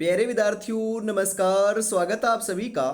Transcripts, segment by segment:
प्यारे विद्यार्थियों नमस्कार। स्वागत है आप सभी का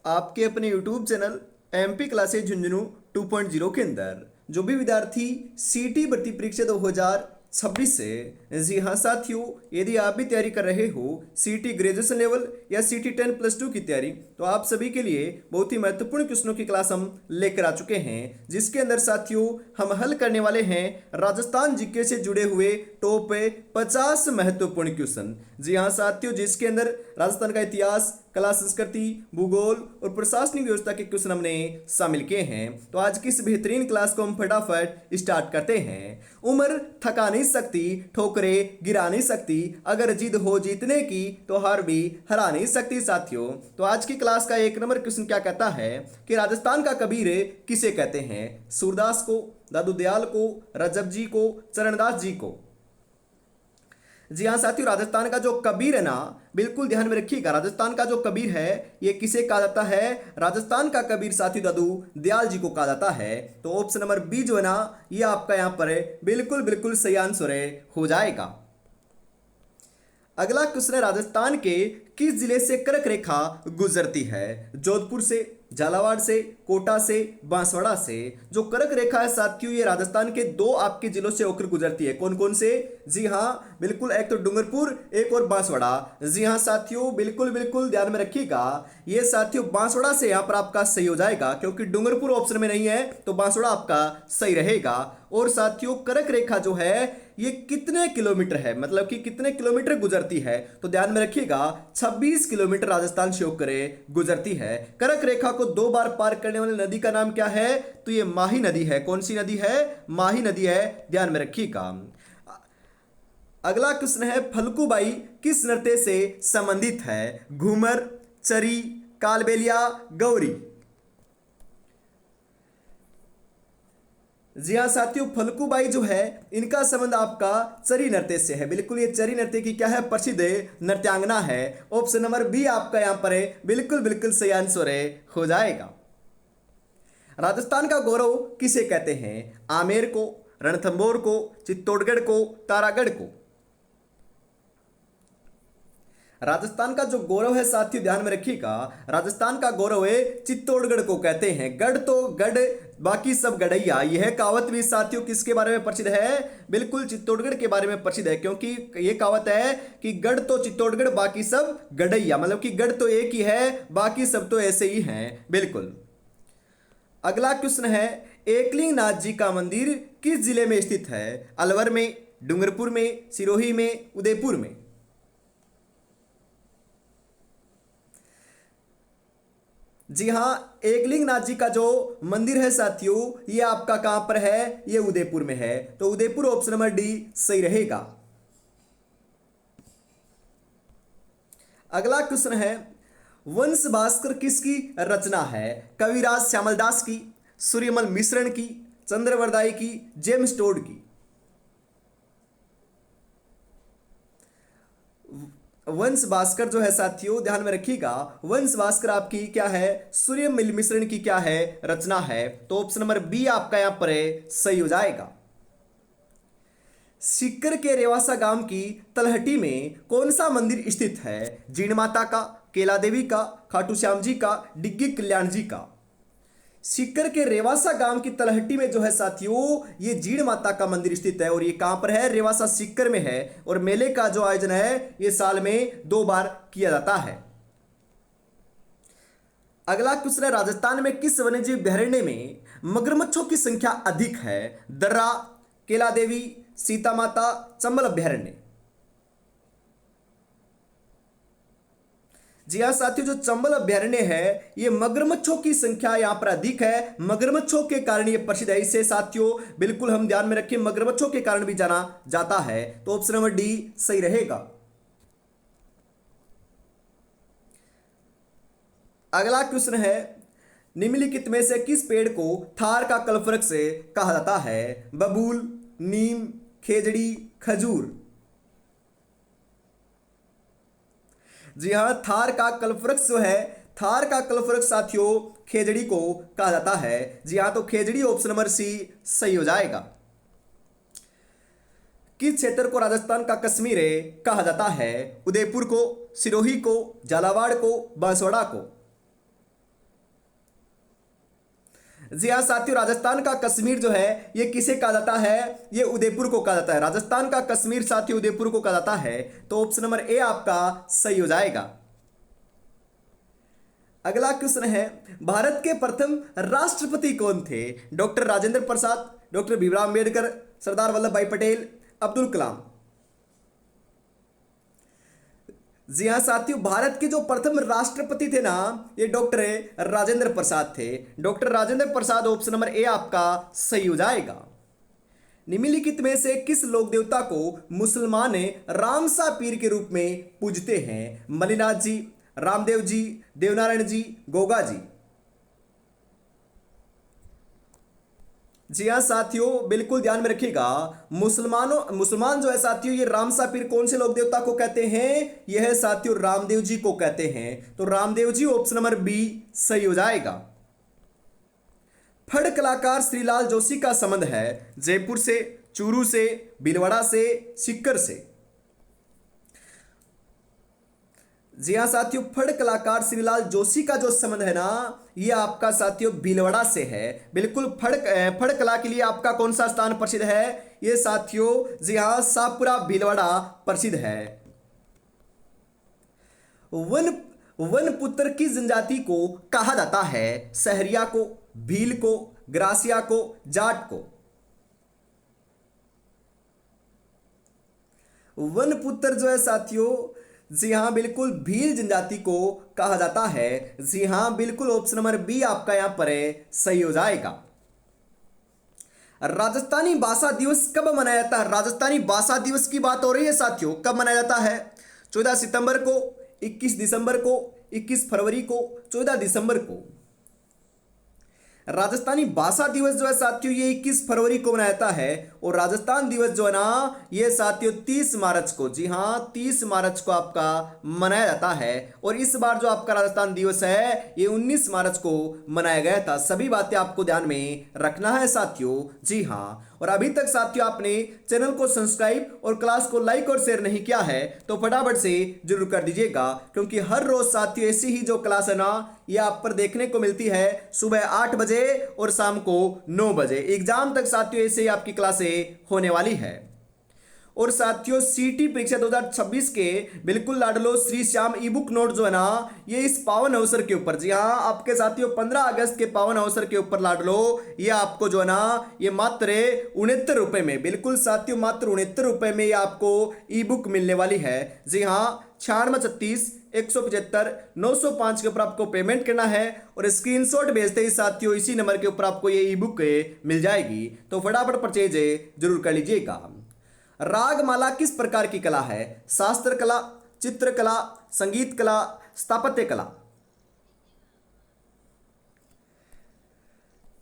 आपके अपने YouTube channel MP classes Jhunjhunu 2.0 के अंदर। जो भी विद्यार्थी सीटी भर्ती परीक्षा 2026 से, जी हाँ साथियों, यदि आप भी तैयारी कर रहे हो सीटी ग्रेजुएशन लेवल या सीटी 10+2 की तैयारी, तो आप सभी के लिए बहुत ही महत्वपूर्ण क्वेश्चनों की क्लास हम लेकर आ चुके हैं, जिसके अंदर साथियों हम हल करने वाले हैं राजस्थान जीके से जुड़े हुए टॉप 50 महत्वपूर्ण क्वेश्चन। जी हाँ साथियों, जिसके अंदर राजस्थान का इतिहास, कला, संस्कृति, भूगोल और प्रशासनिक व्यवस्था के क्वेश्चन हमने शामिल किए हैं। तो आज की इस बेहतरीन क्लास को हम फटाफट स्टार्ट करते हैं। उम्र थका नहीं सकती, ठोकरे गिरा नहीं सकती, अगर जिद हो जीतने की तो हार भी हरा नहीं सकती। साथियों, तो आज की क्लास का 1 नंबर क्वेश्चन क्या कहता है कि राजस्थान का कबीर किसे कहते हैं? सूरदास को, दादू दयाल को, रजब जी को, चरणदास जी को? जी हाँ साथियों, राजस्थान का जो कबीर है ना, बिल्कुल ध्यान में रखिएगा, राजस्थान का जो कबीर है ये किसे कहा जाता है? राजस्थान का कबीर साथियों दादू दयाल जी को कहा जाता है। तो ऑप्शन नंबर बी जो है ना, ये आपका यहाँ पर बिल्कुल बिल्कुल सही आंसर हो जाएगा। अगला क्वेश्चन है, राजस्थान के किस जिले से कर्क रेखा गुजरती है? जोधपुर से, झालावाड़ से, कोटा से, बांसवाड़ा से? जो कर्क रेखा है साथियों, ये राजस्थान के 2 आपके जिलों से होकर गुजरती है। कौन कौन से? जी हाँ बिल्कुल, एक तो डूंगरपुर, एक और बांसवाड़ा। जी हाँ साथियों, बिल्कुल बिल्कुल ध्यान में रखिएगा, ये साथियों बांसवाड़ा से यहाँ पर आपका सही हो जाएगा, क्योंकि डूंगरपुर ऑप्शन में नहीं है, तो बांसवाड़ा आपका सही रहेगा। और साथियों कर्क रेखा जो है ये कितने किलोमीटर है, मतलब कि कितने किलोमीटर गुजरती है? तो ध्यान में रखिएगा 26 किलोमीटर राजस्थान से होकर गुजरती है। कर्क रेखा को 2 बार पार करने वाली नदी का नाम क्या है? तो ये माही नदी है। कौन सी नदी है? माही नदी है, ध्यान में रखिएगा। अगला क्वेश्चन है, फल्गुबाई किस नृत्य से संबंधित है? घूमर, चरी, कालबेलिया, गौरी? जी हाँ साथियों, फल्गुबाई जो है इनका संबंध आपका चरी नृत्य से है। बिल्कुल, ये चरी नृत्य की क्या है? प्रसिद्ध नृत्यांगना है। ऑप्शन नंबर बी आपका यहाँ पर बिल्कुल बिल्कुल सही आंसर हो जाएगा। राजस्थान का गौरव किसे कहते हैं? आमेर को, रणथंभौर को, चित्तौड़गढ़ को, तारागढ़ को? राजस्थान का जो गौरव है साथियों ध्यान में रखिएगा, राजस्थान का गौरव है चित्तौड़गढ़ को कहते हैं। गढ़ तो गढ़, बाकी सब गढ़ैया। यह कहावत भी साथियों किसके बारे में प्रसिद्ध है? बिल्कुल चित्तौड़गढ़ के बारे में प्रसिद्ध है, क्योंकि यह कहावत है कि गढ़ तो चित्तौड़गढ़, बाकी सब गढ़ैया, मतलब कि गढ़ तो एक ही है, बाकी सब तो ऐसे ही हैं। बिल्कुल। अगला क्वेश्चन है, एकलिंग नाथ जी का मंदिर किस जिले में स्थित है? अलवर में, डूंगरपुर में, सिरोही में, उदयपुर में? जी हाँ, एकलिंग नाथ जी का जो मंदिर है साथियों, ये आपका कहां पर है? ये उदयपुर में है। तो उदयपुर ऑप्शन नंबर डी सही रहेगा। अगला क्वेश्चन है, वंश भास्कर किसकी रचना है? कविराज श्यामलदास की, सूर्यमल मिश्रण की, चंद्रवरदाई की, जेम्स टोड की? वंश भास्कर जो है साथियों ध्यान में रखिएगा, वंश भास्कर आपकी क्या है? सूर्यमल मिश्रण की क्या है? रचना है। तो ऑप्शन नंबर बी आपका यहां पर सही हो जाएगा। सीकर के रेवासा गांव की तलहटी में कौन सा मंदिर स्थित है? जीण माता का, केला देवी का, खाटू श्याम जी का, डिग्गी कल्याण जी का? सीकर के रेवासा गांव की तलहटी में जो है साथियों ये जीण माता का मंदिर स्थित है, और ये कहां पर है? रेवासा सीकर में है। और मेले का जो आयोजन है ये साल में 2 बार किया जाता है। अगला क्वेश्चन है, राजस्थान में किस वन्यजीव अभयारण्य में मगरमच्छों की संख्या अधिक है? दर्रा, केला देवी, सीता माता, चंबल अभयारण्य? जी हाँ साथियों, जो चंबल अभयारण्य है ये मगरमच्छों की संख्या यहां पर अधिक है। मगरमच्छों के कारण ये प्रसिद्ध है। इसे साथियों बिल्कुल हम ध्यान में रखें, मगरमच्छों के कारण भी जाना जाता है। तो ऑप्शन नंबर डी सही रहेगा। अगला क्वेश्चन है, निम्नलिखित में से किस पेड़ को थार का कल्पवृक्ष से कहा जाता है? बबूल, नीम, खेजड़ी, खजूर? जी हाँ, थार का कल्पवृक्ष जो है, थार का कल्पवृक्ष साथियों खेजड़ी को कहा जाता है। जी हाँ, तो खेजड़ी ऑप्शन नंबर सी सही हो जाएगा। किस क्षेत्र को राजस्थान का कश्मीर कहा जाता है? उदयपुर को, सिरोही को, झालावाड़ को, बांसवाड़ा को? जी हाँ साथियों, राजस्थान का कश्मीर जो है ये किसे कहा जाता है? ये उदयपुर को कहा जाता है। राजस्थान का कश्मीर साथियों उदयपुर को कहा जाता है। तो ऑप्शन नंबर ए आपका सही हो जाएगा। अगला क्वेश्चन है, भारत के प्रथम राष्ट्रपति कौन थे? डॉक्टर राजेंद्र प्रसाद, डॉक्टर भीमराव अंबेडकर, सरदार वल्लभ भाई पटेल, अब्दुल कलाम? जी हाँ साथियों, भारत के जो प्रथम राष्ट्रपति थे ना, ये डॉक्टर राजेंद्र प्रसाद थे। Doctor Rajendra Prasad, option number A आपका सही हो जाएगा। निम्नलिखित में से किस लोक देवता को मुसलमान रामसा पीर के रूप में पूजते हैं? मलिनाथ जी, रामदेव जी, देवनारायण जी, गोगा जी? जी हाँ साथियों, बिल्कुल ध्यान में रखिएगा। मुसलमान जो है साथियों, ये रामसा पीर कौन से लोक देवता को कहते हैं? यह है साथियों रामदेव जी को कहते हैं। तो Ramdev ji, option number B सही हो जाएगा। फड़ कलाकार श्रीलाल जोशी का संबंध है जयपुर से, चूरू से, भीलवाड़ा से, सीकर से? जी हाँ साथियों, फड़ कलाकार श्रीलाल जोशी का जो संबंध है ना, ये आपका साथियों भीलवाड़ा से है। बिल्कुल, फड़ कला के लिए आपका कौन सा स्थान प्रसिद्ध है? ये साथियों जी हाँ शाहपुरा भीलवाड़ा प्रसिद्ध है। वन पुत्र की जनजाति को कहा जाता है? सहरिया को, भील को, ग्रासिया को, जाट को? वन पुत्र जो है साथियों, जी हाँ बिल्कुल भील जनजाति को कहा जाता है। जी हाँ बिल्कुल, ऑप्शन नंबर बी आपका यहां पर सही हो जाएगा। राजस्थानी भाषा दिवस कब मनाया जाता है? राजस्थानी भाषा दिवस की बात हो रही है साथियों। कब मनाया जाता है? 14 सितंबर को, 21 दिसंबर को, 21 फरवरी को, 14 दिसंबर को? राजस्थानी भाषा दिवस जो है साथियों, ये 21 फरवरी को मनाया जाता है। और राजस्थान दिवस जो है ना, ये साथियों 30 मार्च को, जी हाँ 30 मार्च को आपका मनाया जाता है। और इस बार जो आपका राजस्थान दिवस है, ये 19 मार्च को मनाया गया था। सभी बातें आपको ध्यान में रखना है साथियों। जी हाँ, और अभी तक साथियों आपने चैनल को सब्सक्राइब और क्लास को लाइक और शेयर नहीं किया है तो फटाफट से जरूर कर दीजिएगा, क्योंकि हर रोज साथियों ऐसी ही जो क्लास है ना, ये आप पर देखने को मिलती है सुबह 8 बजे और शाम को 9 बजे। एग्जाम तक साथियों ऐसे ही आपकी क्लासें होने वाली है। और साथियों सीटी परीक्षा 2026 के बिल्कुल लाडलो Shri Shyam e book note जो है ना, ये इस पावन अवसर के ऊपर, जी हाँ आपके साथियों 15 अगस्त के पावन अवसर के ऊपर लाडलो, ये आपको जो है ना, ये मात्र 69 रुपए में, बिल्कुल साथियों मात्र 69 रुपए में ये आपको ई बुक मिलने वाली है। जी हाँ 9636 175 905 के ऊपर आपको पेमेंट करना है और स्क्रीनशॉट भेजते ही साथियों इसी नंबर के ऊपर आपको ये ई बुक मिल जाएगी। तो फटाफट परचेज जरूर कर लीजिएगा। रागमाला किस प्रकार की कला है? शास्त्र कला, चित्रकला, संगीत कला, स्थापत्य कला?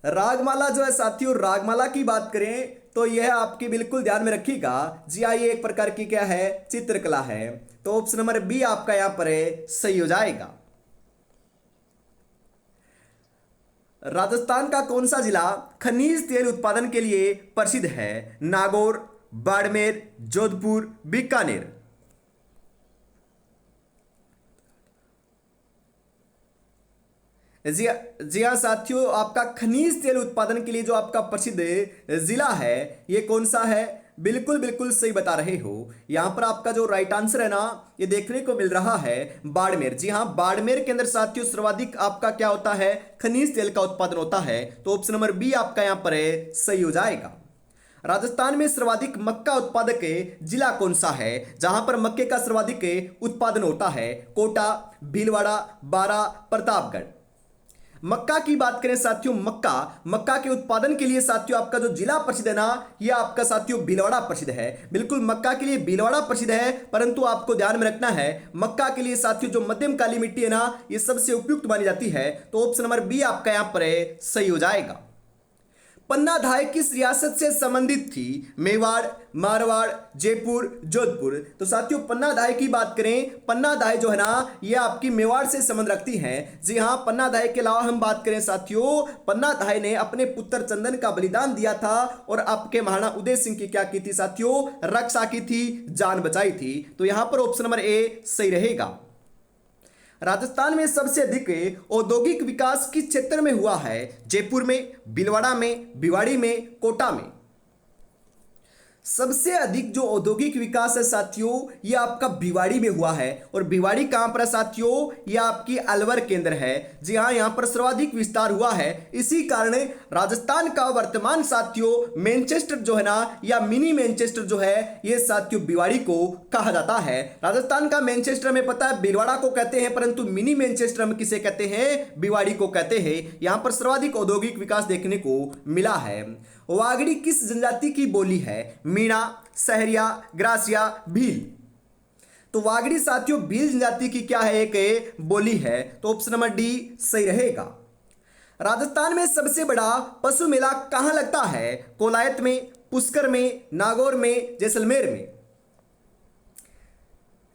रागमाला जो है साथियों, रागमाला की बात करें तो यह आपकी बिल्कुल ध्यान में रखिएगा। जी आइए, एक प्रकार की क्या है? चित्रकला है। तो ऑप्शन नंबर बी आपका यहां पर सही हो जाएगा। राजस्थान का कौन सा जिला खनिज तेल उत्पादन के लिए प्रसिद्ध है? नागौर, बाड़मेर, जोधपुर, बीकानेर? जी हाँ साथियों, आपका खनिज तेल उत्पादन के लिए जो आपका प्रसिद्ध जिला है ये कौन सा है? बिल्कुल बिल्कुल सही बता रहे हो। यहां पर आपका जो राइट आंसर है ना, ये देखने को मिल रहा है बाड़मेर। जी हाँ, बाड़मेर के अंदर साथियों सर्वाधिक आपका क्या होता है? खनिज तेल का उत्पादन होता है। तो ऑप्शन नंबर बी आपका यहां पर सही हो जाएगा। राजस्थान में सर्वाधिक मक्का उत्पादक जिला कौन सा है? जहां पर मक्के का सर्वाधिक उत्पादन होता है? कोटा, भीलवाड़ा, बारा, प्रतापगढ़? मक्का की बात करें साथियों, मक्का के उत्पादन के लिए साथियों आपका जो जिला प्रसिद्ध है ना, यह आपका साथियों भीलवाड़ा प्रसिद्ध है। बिल्कुल मक्का के लिए भीलवाड़ा प्रसिद्ध है, परंतु आपको ध्यान में रखना है मक्का के लिए साथियों जो मध्यम काली मिट्टी है ना, ये सबसे उपयुक्त मानी जाती है। तो ऑप्शन नंबर बी आपका यहां पर सही हो जाएगा। पन्नाधाय किस रियासत से संबंधित थी? मेवाड़, मारवाड़, जयपुर, जोधपुर। तो साथियों पन्नाधाय की बात करें, पन्नाधाय जो है ना ये आपकी मेवाड़ से संबंध रखती है। जी हाँ, पन्नाधाय के अलावा हम बात करें साथियों, पन्नाधाय ने अपने पुत्र चंदन का बलिदान दिया था और आपके महाराणा उदय सिंह की क्या की थी साथियों? रक्षा की थी, जान बचाई थी। तो यहां पर ऑप्शन नंबर ए सही रहेगा। राजस्थान में सबसे अधिक औद्योगिक विकास किस क्षेत्र में हुआ है? जयपुर में, भीलवाड़ा में, भिवाड़ी में, कोटा में। सबसे अधिक जो औद्योगिक विकास है साथियों ये आपका भिवाड़ी में हुआ है। और भिवाड़ी कहां पर है साथियों? ये आपकी अलवर केंद्र है। जी हां, यहां पर सर्वाधिक विस्तार हुआ है। इसी कारण राजस्थान का वर्तमान साथियों मैनचेस्टर जो है ना, या मिनी मैनचेस्टर जो है, ये साथियों भिवाड़ी को कहा जाता है। राजस्थान का मैनचेस्टर में पता है भीलवाड़ा को कहते हैं, परंतु मिनी मैनचेस्टर में किसे कहते हैं? भिवाड़ी को कहते हैं। यहां पर सर्वाधिक औद्योगिक विकास देखने को मिला है। वागड़ी किस जनजाति की बोली है? मीणा, सहरिया, ग्रासिया, भील। तो वागड़ी साथियों भील जनजाति की क्या है? एक बोली है। तो ऑप्शन नंबर डी सही रहेगा। राजस्थान में सबसे बड़ा पशु मेला कहां लगता है? कोलायत में, पुष्कर में, नागौर में, जैसलमेर में।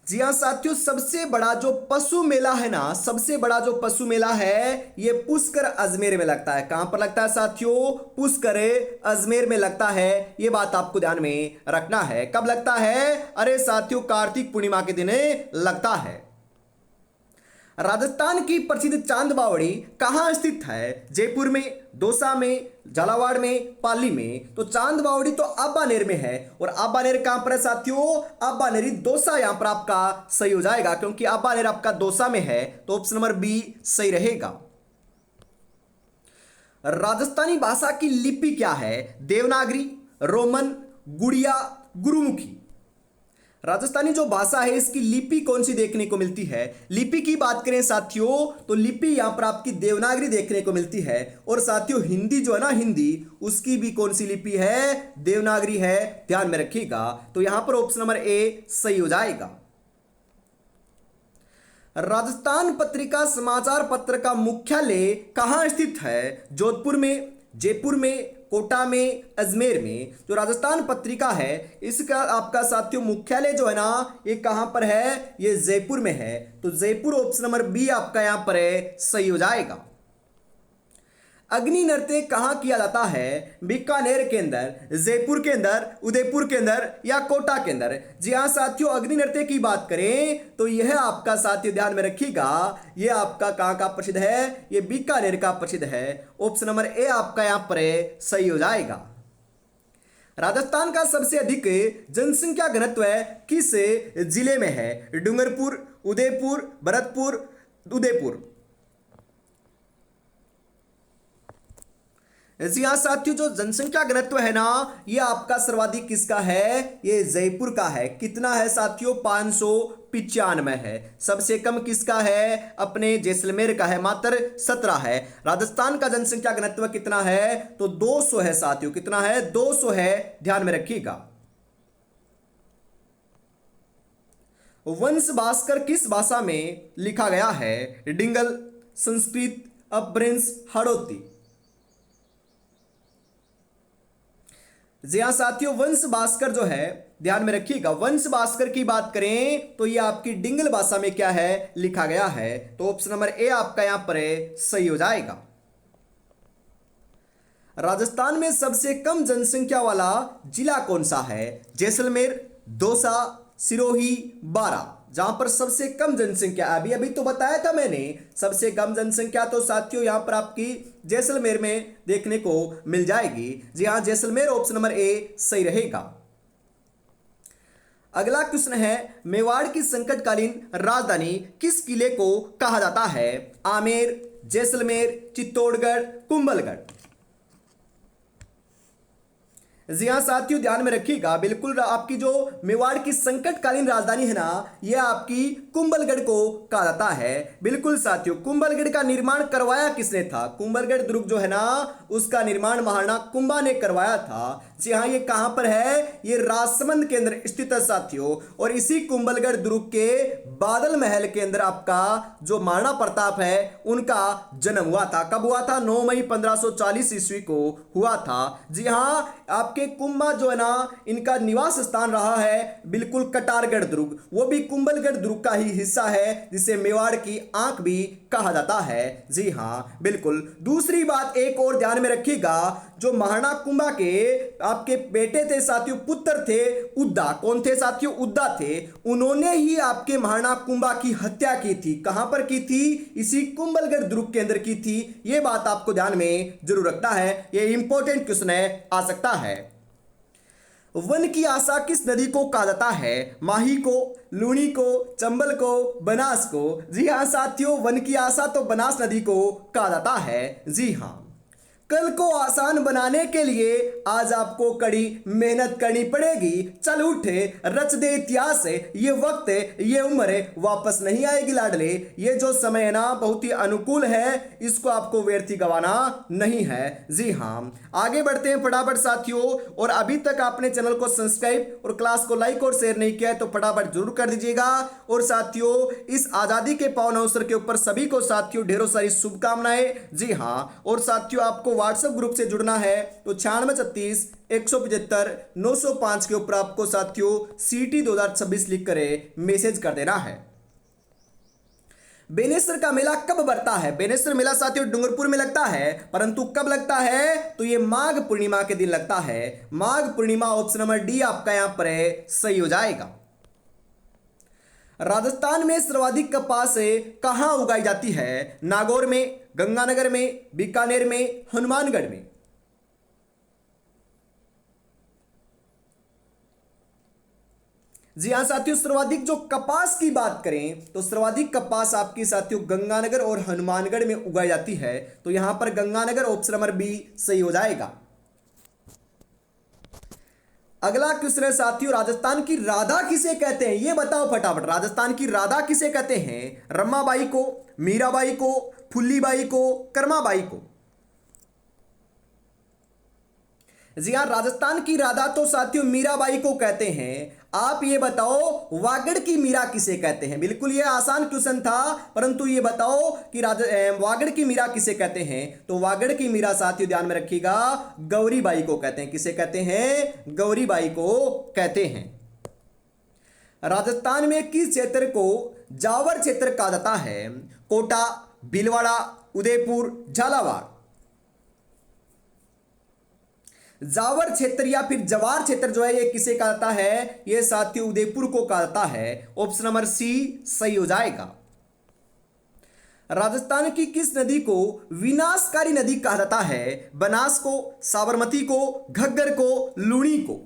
जी हाँ साथियों, सबसे बड़ा जो पशु मेला है ना, सबसे बड़ा जो पशु मेला है ये पुष्कर अजमेर में लगता है। कहां पर लगता है साथियों? पुष्कर अजमेर में लगता है। ये बात आपको ध्यान में रखना है। कब लगता है? अरे साथियों कार्तिक पूर्णिमा के दिन लगता है। राजस्थान की प्रसिद्ध चांद बावड़ी कहाँ स्थित है? जयपुर में, दौसा में, झालावाड़ में, पाली में। तो चांद बावड़ी तो आबानेर में है। और आबानेर कहां पर है साथियों? आबानेरी दौसा यहां पर आपका सही हो जाएगा, क्योंकि आबानेर आपका दौसा में है। तो ऑप्शन नंबर बी सही रहेगा। राजस्थानी भाषा की लिपि क्या है? देवनागरी, रोमन, गुड़िया, गुरुमुखी। राजस्थानी जो भाषा है इसकी लिपि कौन सी देखने को मिलती है? लिपि की बात करें साथियों तो लिपि यहां पर आपकी देवनागरी देखने को मिलती है। और साथियों हिंदी जो है ना, हिंदी उसकी भी कौन सी लिपि है? देवनागरी है। ध्यान में रखिएगा। तो यहां पर ऑप्शन नंबर ए सही हो जाएगा। राजस्थान पत्रिका समाचार पत्र का मुख्यालय कहां स्थित है? जोधपुर में, जयपुर में, कोटा में, अजमेर में। जो राजस्थान पत्रिका है इसका आपका साथियों मुख्यालय जो है ना ये कहां पर है? ये जयपुर में है। तो जयपुर ऑप्शन नंबर बी आपका यहां पर है, सही हो जाएगा। अग्नि नृत्य कहां किया जाता है? बीकानेर के अंदर, जयपुर के अंदर, उदयपुर के अंदर या कोटा के अंदर। जी हां साथियों, अग्नि नृत्य की बात करें तो यह आपका साथियों ध्यान में रखिएगा, यह आपका कहां का प्रसिद्ध है? यह बीकानेर का प्रसिद्ध है। ऑप्शन नंबर ए आपका यहां पर सही हो जाएगा। राजस्थान का सबसे अधिक जनसंख्या घनत्व किस जिले में है? डूंगरपुर, उदयपुर, भरतपुर, उदयपुर। जी हाँ साथियों, जो जनसंख्या घनत्व है ना ये आपका सर्वाधिक किसका है? ये जयपुर का है। कितना है साथियों? 595 है। सबसे कम किसका है? अपने जैसलमेर का है, मात्र 17 है। राजस्थान का जनसंख्या घनत्व कितना है? तो 200 है साथियों। कितना है? 200 है। ध्यान में रखिएगा। वंश भास्कर किस भाषा में लिखा गया है? डिंगल, संस्कृत, अपभ्रंश, हाड़ौती। जी हाँ साथियों, वंश भास्कर जो है ध्यान में रखिएगा, वंश भास्कर की बात करें तो ये आपकी डिंगल भाषा में क्या है? लिखा गया है। तो ऑप्शन नंबर ए आपका यहां पर सही हो जाएगा। राजस्थान में सबसे कम जनसंख्या वाला जिला कौन सा है? जैसलमेर, दौसा, सिरोही, बारां। जहां पर सबसे कम जनसंख्या, अभी अभी तो बताया था मैंने, सबसे कम जनसंख्या तो साथियों यहां पर आपकी जैसलमेर में देखने को मिल जाएगी। जी हां, जैसलमेर ऑप्शन नंबर ए सही रहेगा। अगला क्वेश्चन है, मेवाड़ की संकटकालीन राजधानी किस किले को कहा जाता है? आमेर, जैसलमेर, चित्तौड़गढ़, कुंभलगढ़। जी हाँ साथियों, ध्यान में रखिएगा, बिल्कुल आपकी जो मेवाड़ की संकटकालीन राजधानी है ना, यह आपकी कुंभलगढ़ को कहा जाता है। बिल्कुल साथियों, कुंभलगढ़ का निर्माण करवाया किसने था? कुंभलगढ़ दुर्ग जो है ना, उसका निर्माण महाराणा कुंभा ने करवाया था। जी हाँ, ये कहां पर है? ये राजसमंद के अंदर स्थित है साथियों। और इसी कुंभलगढ़ दुर्ग के बादल महल के अंदर आपका जो महाराणा प्रताप है, उनका जन्म हुआ था। कब हुआ था? 9 मई 1540 ईस्वी को हुआ था। जी हाँ, आपके कुंभा जो है ना, इनका निवास स्थान रहा है बिल्कुल कटारगढ़ दुर्ग, वो भी कुंभलगढ़ दुर्ग का ही हिस्सा है, जिसे मेवाड़ की आंख भी कहा जाता है। जी हाँ बिल्कुल। दूसरी बात एक और ध्यान में रखिएगा, जो महाराणा कुंभा के आपके बेटे थे साथियों, पुत्र थे उद्दा। कौन थे साथियों? उद्दा थे। उन्होंने ही आपके महाराणा कुंभा की हत्या की थी। कहां पर की थी? इसी कुंभलगढ़ दुर्ग के अंदर की थी। यह बात आपको ध्यान में जरूर रखना है, यह इंपॉर्टेंट क्वेश्चन है, आ सकता है। वन की आशा किस नदी को कहा जाता है? माही को, लूणी को, चंबल को, बनास को? जी हाँ साथियों, वन की आशा तो बनास नदी को कहा जाता है। जी हाँ। कल को आसान बनाने के लिए आज आपको कड़ी मेहनत करनी पड़ेगी। चल उठे, रच दे इतिहास, ये वक्त, ये उम्र वापस नहीं आएगी लाडले। ये जो समय है ना, बहुत ही अनुकूल है, इसको आपको व्यर्थ गवाना नहीं है। जी हाँ, आगे बढ़ते हैं फटाफट साथियों। और अभी तक आपने चैनल को सब्सक्राइब और क्लास को लाइक और शेयर नहीं किया है तो फटाफट जरूर कर दीजिएगा। और साथियों, इस आजादी के पावन अवसर के ऊपर सभी को साथियों ढेरों सारी शुभकामनाएं। जी हाँ, और साथियों आपको व्हाट्सएप ग्रुप से जुड़ना है तो 9636 175 905 के ऊपर आपको साथियों सीटी 2026 लिख कर मैसेज कर देना है। बेनेश्वर का मेला कब बढ़ता है? बेनेश्वर मेला साथियों डूंगरपुर में लगता है, परंतु कब लगता है? तो ये माघ पूर्णिमा के दिन लगता है। Magh Purnima, option number D आपका यहां पर सही हो जाएगा। राजस्थान में सर्वाधिक कपास कहां उगाई जाती है? नागौर में, गंगानगर में, बीकानेर में, हनुमानगढ़ में? जी हाँ साथियों, सर्वाधिक जो कपास की बात करें तो सर्वाधिक कपास आपकी साथियों गंगानगर और हनुमानगढ़ में उगाई जाती है। तो यहां पर गंगानगर, ऑप्शन नंबर बी सही हो जाएगा। अगला क्वेश्चन है साथियों, राजस्थान की राधा किसे कहते हैं? ये बताओ फटाफट, राजस्थान की राधा किसे कहते हैं? रमाबाई को, मीराबाई को, फुल्लीबाई को, कर्माबाई को? जी हाँ, राजस्थान की राधा तो साथियों मीराबाई को कहते हैं। आप ये बताओ वागड़ की मीरा किसे कहते हैं? बिल्कुल ये आसान क्वेश्चन था, परंतु ये बताओ कि वागड़ की मीरा किसे कहते हैं? तो वागड़ की मीरा साथियों ध्यान में रखिएगा, गौरीबाई को कहते हैं। किसे कहते हैं? गौरीबाई को कहते हैं। राजस्थान में किस क्षेत्र को जावर क्षेत्र कहा जाता है? कोटा, भीलवाड़ा, उदयपुर, झालावाड़? जावर क्षेत्र या फिर जवार क्षेत्र जो है ये किसे कहा जाता है? ये साथियों उदयपुर को कहा जाता है। ऑप्शन नंबर सी सही हो जाएगा। राजस्थान की किस नदी को विनाशकारी नदी कहा जाता है? बनास को, साबरमती को, घग्गर को, लूणी को?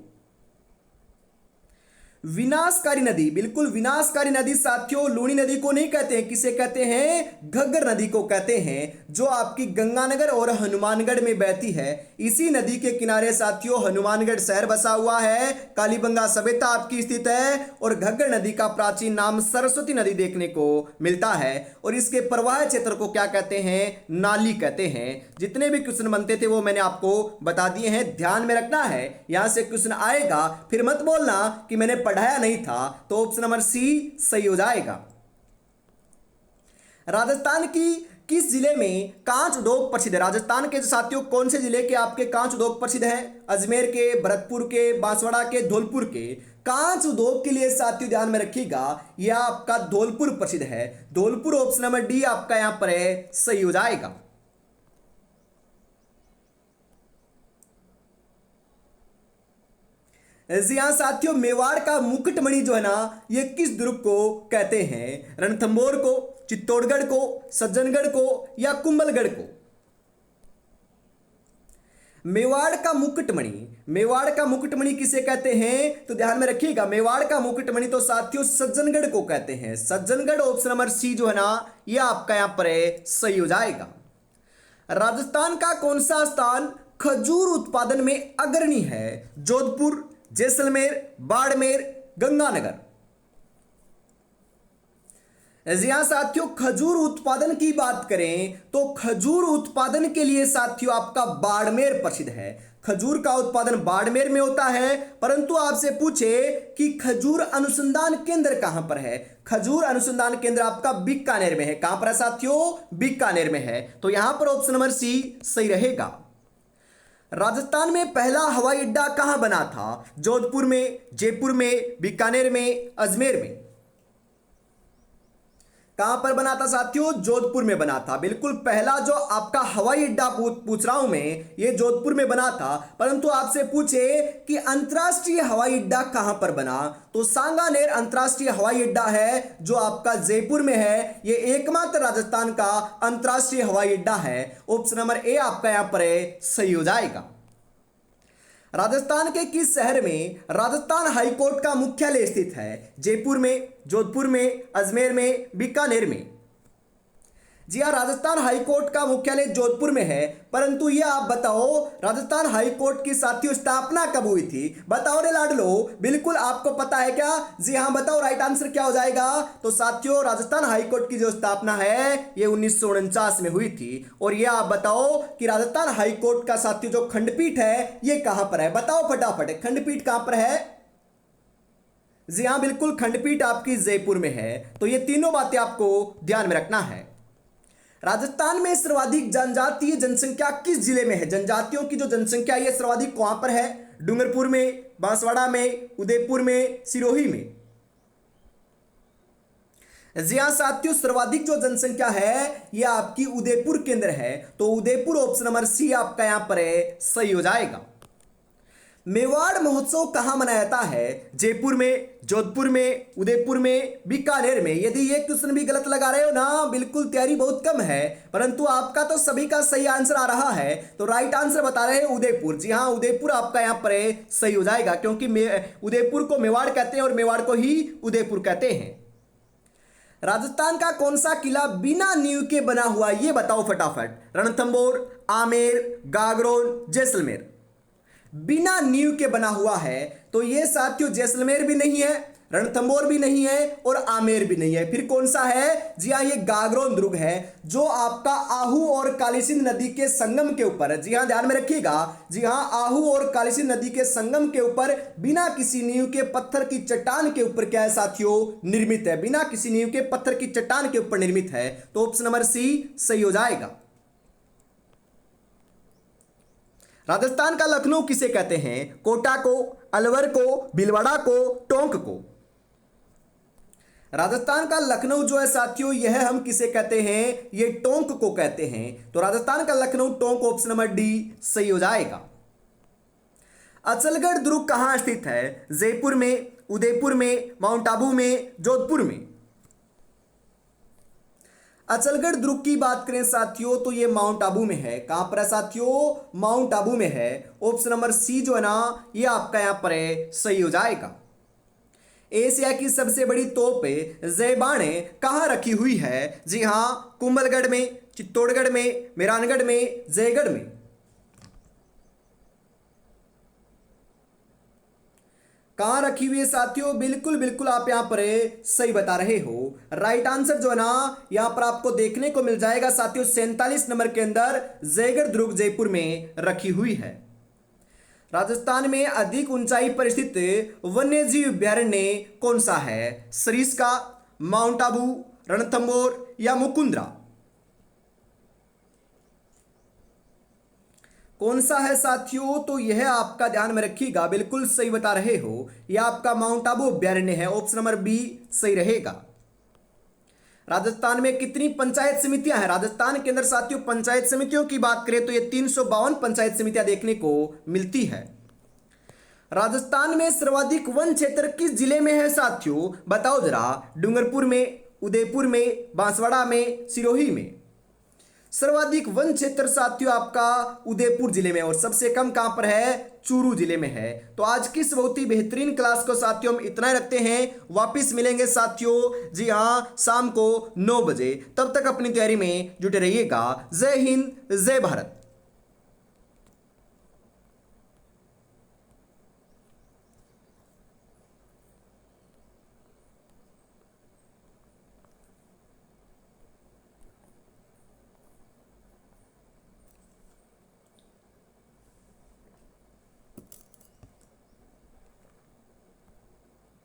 विनाशकारी नदी, बिल्कुल विनाशकारी नदी साथियों लूणी नदी को नहीं कहते हैं। किसे कहते हैं? घग्गर नदी को कहते हैं, जो आपकी गंगानगर और हनुमानगढ़ में बहती है। इसी नदी के किनारे साथियों हनुमानगढ़ शहर बसा हुआ है, कालीबंगा सभ्यता आपकी स्थित है, और घग्गर नदी का प्राचीन नाम सरस्वती नदी देखने को मिलता है। और इसके प्रवाह क्षेत्र को क्या कहते हैं? नाली कहते हैं। जितने भी क्वेश्चन बनते थे वो मैंने आपको बता दिए हैं, ध्यान में रखना है। यहां से क्वेश्चन आएगा, फिर मत बोलना कि मैंने पढ़ाया नहीं था। तो ऑप्शन नंबर सी सही हो जाएगा। राजस्थान की किस जिले में कांच उद्योग प्रसिद्ध है? राजस्थान के साथियों कौन से जिले के आपके कांच उद्योग प्रसिद्ध है? अजमेर के, भरतपुर के, बांसवाड़ा के, धौलपुर के? कांच उद्योग के लिए साथियों ध्यान में रखिएगा, यह आपका धौलपुर प्रसिद्ध है। धौलपुर, ऑप्शन नंबर डी आपका यहां पर सही हो जाएगा। जी हाँ साथियों, मेवाड़ का मुकुटमणि जो है ना, ये किस दुर्ग को कहते हैं? रणथंभौर को, चित्तौड़गढ़ को, सज्जनगढ़ को, या कुंभलगढ़ को? मेवाड़ का मुकुटमणि, मेवाड़ का मुकुटमणि किसे कहते हैं? तो ध्यान में रखिएगा, मेवाड़ का मुकुटमणि तो साथियों सज्जनगढ़ को कहते हैं। सज्जनगढ़, ऑप्शन नंबर सी जो है ना, यह आपका यहां पर सही हो जाएगा। राजस्थान का कौन सा स्थान खजूर उत्पादन में अग्रणी है? जोधपुर, जैसलमेर, बाड़मेर, गंगानगर। जी हाँ साथियों, खजूर उत्पादन की बात करें तो खजूर उत्पादन के लिए साथियों आपका बाड़मेर प्रसिद्ध है। खजूर का उत्पादन बाड़मेर में होता है। परंतु आपसे पूछे कि खजूर अनुसंधान केंद्र कहां पर है? खजूर अनुसंधान केंद्र आपका बीकानेर में है। कहां पर है साथियों? बीकानेर में है। तो यहां पर ऑप्शन नंबर सी सही रहेगा। राजस्थान में पहला हवाई अड्डा कहां बना था? जोधपुर में, जयपुर में, बीकानेर में, अजमेर में। कहां पर बना था साथियों? जोधपुर में बना था। बिल्कुल, पहला जो आपका हवाई अड्डा पूछ रहा हूं मैं, ये जोधपुर में बना था। परंतु आपसे पूछे कि अंतरराष्ट्रीय हवाई अड्डा कहां पर बना, तो सांगानेर अंतरराष्ट्रीय हवाई अड्डा है जो आपका जयपुर में है। ये एकमात्र राजस्थान का अंतरराष्ट्रीय हवाई अड्डा है। ऑप्शन नंबर ए आपका यहां पर सही हो जाएगा। राजस्थान के किस शहर में राजस्थान हाईकोर्ट का मुख्यालय स्थित है? जयपुर में, जोधपुर में, अजमेर में, बीकानेर में। जी हाँ, राजस्थान हाईकोर्ट का मुख्यालय जोधपुर में है। परंतु ये आप बताओ, राजस्थान हाईकोर्ट की साथियों स्थापना कब हुई थी? बताओ रे लाडलो, बिल्कुल आपको पता है क्या? जी हाँ, बताओ राइट आंसर क्या हो जाएगा? तो साथियों, राजस्थान हाईकोर्ट की जो स्थापना है ये 1949 में हुई थी। और ये आप बताओ कि राजस्थान हाईकोर्ट का साथियों जो खंडपीठ है ये कहां पर है? बताओ फटाफट, खंडपीठ कहां पर है? जी हाँ, बिल्कुल खंडपीठ आपकी जयपुर में है। तो ये तीनों बातें आपको ध्यान में रखना है। राजस्थान में सर्वाधिक जनजातीय जनसंख्या किस जिले में है? जनजातियों की जो जनसंख्या है ये सर्वाधिक कहां पर है? डूंगरपुर में, बांसवाड़ा में, उदयपुर में, सिरोही में। जी हां साथियों, सर्वाधिक जो जनसंख्या है ये आपकी उदयपुर केंद्र है। तो उदयपुर ऑप्शन नंबर सी आपका यहां पर सही हो जाएगा। मेवाड़ महोत्सव कहां मनाया जाता है? जयपुर में, जोधपुर में, उदयपुर में, बीकानेर में। यदि ये क्वेश्चन भी गलत लगा रहे हो ना, बिल्कुल तैयारी बहुत कम है, परंतु आपका तो सभी का सही आंसर आ रहा है। तो राइट आंसर बता रहे हैं उदयपुर। जी हाँ, उदयपुर आपका यहां पर सही हो जाएगा, क्योंकि उदयपुर को मेवाड़ कहते हैं और मेवाड़ को ही उदयपुर कहते हैं। राजस्थान का कौन सा किला बिना नींव के बना हुआ, ये बताओ फटाफट। रणथंबोर, आमेर, गागरोन, जैसलमेर। बिना नींव के बना हुआ है तो ये साथियों जैसलमेर भी नहीं है, रणथंबोर भी नहीं है और आमेर भी नहीं है। फिर कौन सा है? जी हाँ, ये गागरोन दुर्ग है जो आपका आहू और कालीसिंध नदी के संगम के ऊपर है। जी हाँ, ध्यान में रखिएगा। जी हाँ, आहू और कालीसिंध नदी के संगम के ऊपर बिना किसी नींव के पत्थर की चट्टान के ऊपर क्या है साथियों? निर्मित है। बिना किसी नींव के पत्थर की चट्टान के ऊपर निर्मित है। तो ऑप्शन नंबर सी सही हो जाएगा। राजस्थान का लखनऊ किसे कहते हैं? कोटा को, अलवर को, भीलवाड़ा को, टोंक को। राजस्थान का लखनऊ जो है साथियों यह हम किसे कहते हैं? ये टोंक को कहते हैं। तो राजस्थान का Lucknow Tonk option number D सही हो जाएगा। अचलगढ़ दुर्ग कहां स्थित है? जयपुर में, उदयपुर में, माउंट आबू में, जोधपुर में। अचलगढ़ दुर्ग की बात करें साथियों तो ये माउंट आबू में है। कहां पर है साथियों? माउंट आबू में है। ऑप्शन नंबर सी जो है ना ये आपका यहां पर सही हो जाएगा। एशिया की सबसे बड़ी तोप जयबाणे कहां रखी हुई है? जी हां, कुंभलगढ़ में, चित्तौड़गढ़ में, मेहरानगढ़ में, जयगढ़ में। कहां रखी हुई है साथियों? बिल्कुल बिल्कुल आप यहां पर सही बता रहे हो। राइट आंसर जो है ना यहां पर आपको देखने को मिल जाएगा साथियों 47 नंबर के अंदर जयगढ़ दुर्ग जयपुर में रखी हुई है। राजस्थान में अधिक ऊंचाई पर स्थित वन्यजीव अभ्यारण्य कौन सा है? सरिस्का, माउंट आबू, रणथंबोर या मुकुंदरा। कौन सा है साथियों? तो यह आपका ध्यान में रखिएगा, बिल्कुल सही बता रहे हो। यह आपका माउंट आबू अभ्यारण्य है। ऑप्शन नंबर बी सही रहेगा। राजस्थान में कितनी पंचायत समितियां हैं? राजस्थान के अंदर साथियों पंचायत समितियों की बात करें तो ये 352 पंचायत समितियां देखने को मिलती है। राजस्थान में सर्वाधिक वन क्षेत्र किस जिले में है साथियों? बताओ जरा। डूंगरपुर में, उदयपुर में, बांसवाड़ा में, सिरोही में। सर्वाधिक वन क्षेत्र साथियों आपका उदयपुर जिले में और सबसे कम कहां पर है? चूरू जिले में है। तो आज की इस बहुत ही बेहतरीन क्लास को साथियों हम इतना ही रखते हैं। वापिस मिलेंगे साथियों जी हां शाम को 9 बजे। तब तक अपनी तैयारी में जुटे रहिएगा। जय हिंद, जय भारत।